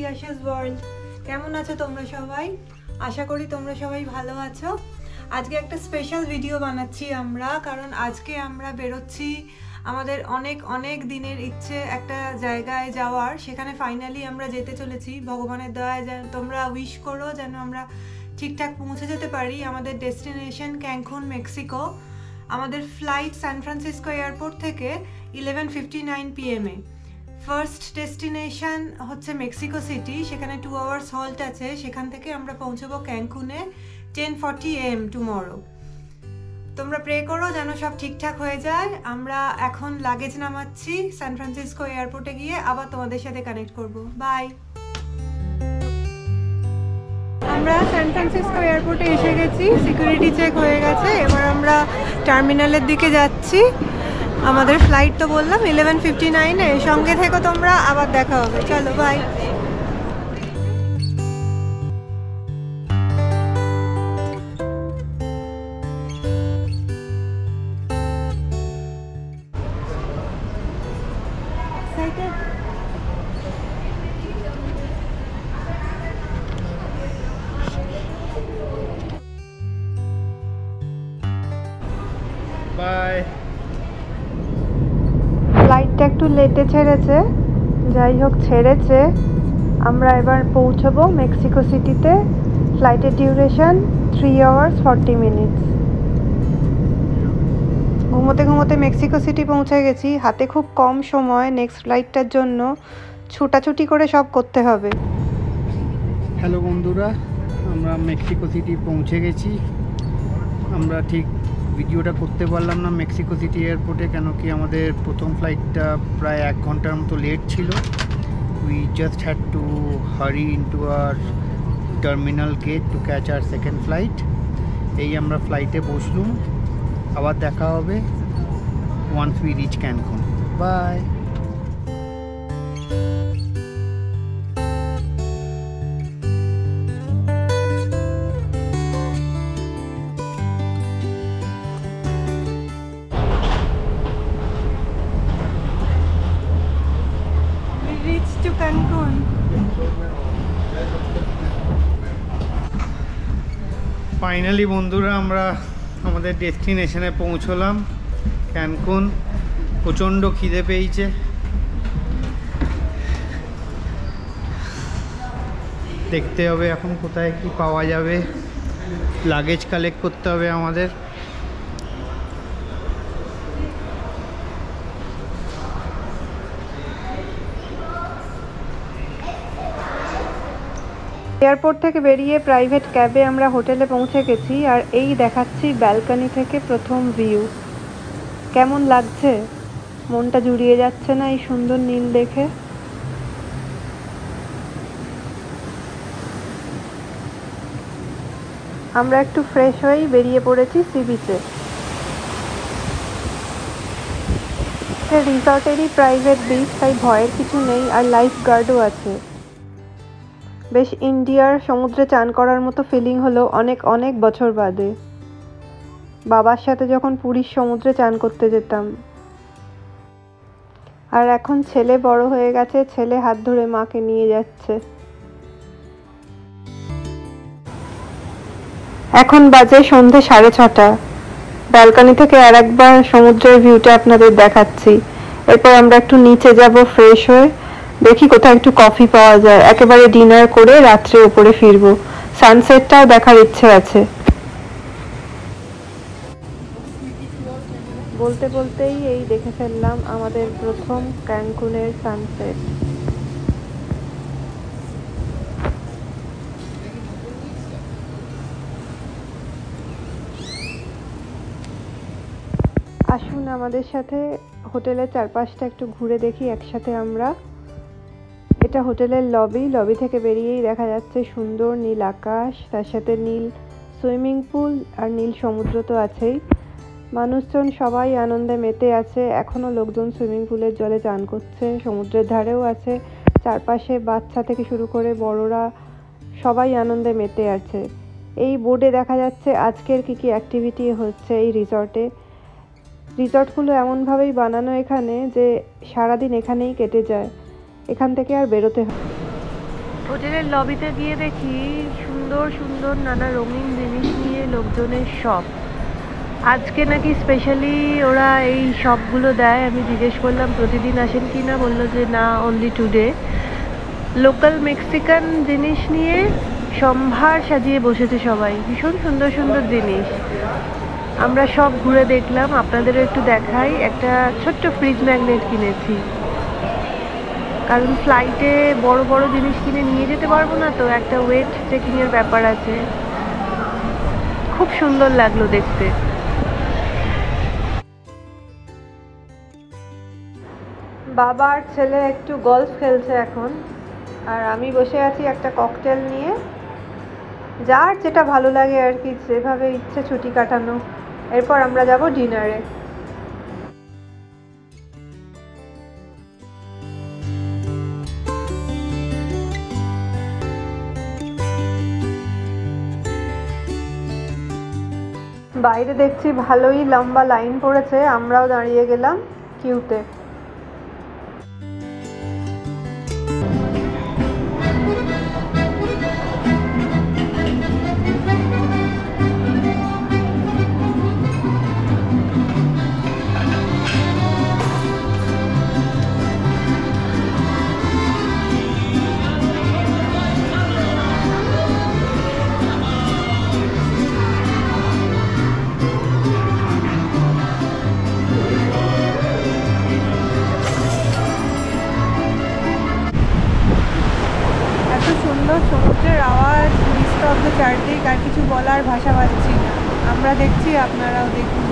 ইয়াশাস world. কেমন আছো তোমরা সবাই? আশা করি তোমরা সবাই ভালো আছো। আজকে একটা স্পেশাল ভিডিও বানাচ্ছি আমরা, কারণ আজকে আমরা বেরোচ্ছি আমাদের অনেক অনেক দিনের ইচ্ছে একটা জায়গায় যাওয়ার। সেখানে ফাইনালি আমরা যেতে চলেছি। ভগবানের দয়ায় যেন তোমরা উইশ করো যেন আমরা ঠিকঠাক পৌঁছে যেতে পারি। আমাদের ডেস্টিনেশন ক্যানকুন, মেক্সিকো। আমাদের ফ্লাইট সান ফ্রান্সিসকো এয়ারপোর্ট থেকে 11:59 PM ফার্স্ট ডেস্টিনেশন হচ্ছে মেক্সিকো সিটি। সেখানে 2 আওয়ার্স হল্ট আছে। সেখান থেকে আমরা পৌঁছবো ক্যানকুনে 10:40 AM টুমরো। তোমরা প্রে করো যেন সব ঠিকঠাক হয়ে যায়। আমরা এখন লাগেজ নামাচ্ছি। সান ফ্রান্সিসকো এয়ারপোর্টে গিয়ে আবার তোমাদের সাথে কানেক্ট করব। বাই। আমরা সান ফ্রান্সিসকো এয়ারপোর্টে এসে গেছি। সিকিউরিটি চেক হয়ে গেছে। এবার আমরা টার্মিনালের দিকে যাচ্ছি। আমাদের ফ্লাইট তো বললাম 11:59-এ। সঙ্গে থেকো তোমরা, আবার দেখা হবে। চলো বাই। বাই। ফ্লাইটটা একটু লেটে ছেড়েছে, যাই হোক ছেড়েছে। আমরা এবার পৌঁছবো মেক্সিকো সিটিতে। ফ্লাইটের ডিউরেশন 3 আওয়ার্স 40 মিনিটস। ঘুমোতে ঘুমোতে মেক্সিকো সিটি পৌঁছে গেছি। হাতে খুব কম সময়। নেক্সট ফ্লাইটটার জন্য ছুটাছুটি করে সব করতে হবে। হ্যালো বন্ধুরা, আমরা মেক্সিকো সিটি পৌঁছে গেছি। আমরা ঠিক ভিডিওটা করতে পারলাম না মেক্সিকো সিটি এয়ারপোর্টে, কেন কি আমাদের প্রথম ফ্লাইটটা প্রায় 1 ঘন্টার মতো লেট ছিল। We just had to hurry into our terminal gate to catch our second flight. এই আমরা ফ্লাইটে বসলুম। আবার দেখা হবে once we reach Cancun. Bye. Cancun finally বন্ধুরা আমরা আমাদের ডেস্টিনেশনে পৌঁছলাম ক্যানকুন। প্রচণ্ড খিদে পেয়েছে। দেখতে হবে এখন কোথায় কি পাওয়া যাবে। লাগেজ কালেক্ট করতে হবে আমাদের। এয়ারপোর্ট থেকে বেরিয়ে প্রাইভেট ক্যাবে আমরা হোটেলে পৌঁছে গেছি। আর এই দেখাচ্ছি ব্যালকনি থেকে প্রথম ভিউ। কেমন লাগছে? মনটা জুড়িয়ে যাচ্ছে না এই সুন্দর নীল দেখে? আমরা একটু ফ্রেশ হয়েই বেরিয়ে পড়েছি সি বিচে। রিসর্টেরই প্রাইভেট বিচ, তাই ভয়ের কিছু নেই। আর লাইফ গার্ডও আছে। বেশ ইন্ডিয়ার সমুদ্রে চান করার মতো ফিলিং হলো অনেক অনেক বছর বাদে। বাবার সাথে যখন পুরীর সমুদ্রে চান করতে যেতাম। আর এখন ছেলে বড় হয়ে গেছে, ছেলে হাত ধরে মাকে নিয়ে যাচ্ছে। এখন বাজে সন্ধে 6:30। ব্যালকনি থেকে আরেকবার সমুদ্রের ভিউটা আপনাদের দেখাচ্ছি। এরপর আমরা একটু নিচে যাব ফ্রেশ হয়ে। দেখি কোথাও একটু কফি পাওয়া যায়। একেবারে ডিনার করে রাত্রে উপরে ফিরবো। সানসেটটাও দেখার ইচ্ছে আছে। বলতে বলতেই এই দেখে ফেললাম আমাদের প্রথম ক্যানকুনের সানসেট। আসুন আমাদের সাথে হোটেলের চারপাশটা একটু ঘুরে দেখি একসাথে আমরা। এটা হোটেলের লবি থেকে বেরিয়েই দেখা যাচ্ছে সুন্দর নীল আকাশ, তার সাথে নীল সুইমিং পুল আর নীল সমুদ্র তো আছেই। মানুষজন সবাই আনন্দে মেতে আছে। এখনো লোকজন সুইমিং পুলের জলে চান করছে। সমুদ্রের ধারেও আছে। চারপাশে বাচ্চা থেকে শুরু করে বড়রা সবাই আনন্দে মেতে আছে। এই বোর্ডে দেখা যাচ্ছে আজকের কি কি অ্যাক্টিভিটি হচ্ছে এই রিসর্টে। রিসর্টগুলো এমনভাবেই বানানো এখানে যে সারাদিন এখানেই কেটে যায়। এখান থেকে আর বেরোতে হয়। হোটেলের লবিতে গিয়ে দেখি সুন্দর সুন্দর নানা রঙিন জিনিস নিয়ে লোকজনের শপ। আজকে নাকি স্পেশালি ওরা এই শপগুলো দেয়। আমি জিজ্ঞেস করলাম প্রতিদিন আসেন কি না, বললো যে না, অনলি টুডে। লোকাল মেক্সিকান জিনিস নিয়ে সম্ভার সাজিয়ে বসেছে সবাই, ভীষণ সুন্দর সুন্দর জিনিস। আমরা সব ঘুরে দেখলাম, আপনাদেরও একটু দেখাই। একটা ছোট্ট ফ্রিজ ম্যাগনেট কিনেছি, কারণ ফ্লাইটে বড় বড় জিনিস কিনে নিয়ে যেতে পারবো না, তো একটা ওয়েট চেকিংয়ের ব্যাপার আছে। খুব সুন্দর লাগলো দেখতে। বাবা আর ছেলে একটু গলফ খেলছে এখন, আর আমি বসে আছি একটা ককটেল নিয়ে। যার যেটা ভালো লাগে আর কি, যেভাবে ইচ্ছে ছুটি কাটানো। এরপর আমরা যাব ডিনারে। বাইরে দেখছি ভালোই লম্বা লাইন পড়েছে, আমরাও দাঁড়িয়ে গেলাম কিউতে। সুন্দর সমুদ্রের আওয়াজ, নিস্তব্ধ চারদিক, আর কিছু বলার ভাষা পাচ্ছি না। আমরা দেখছি, আপনারাও দেখুন।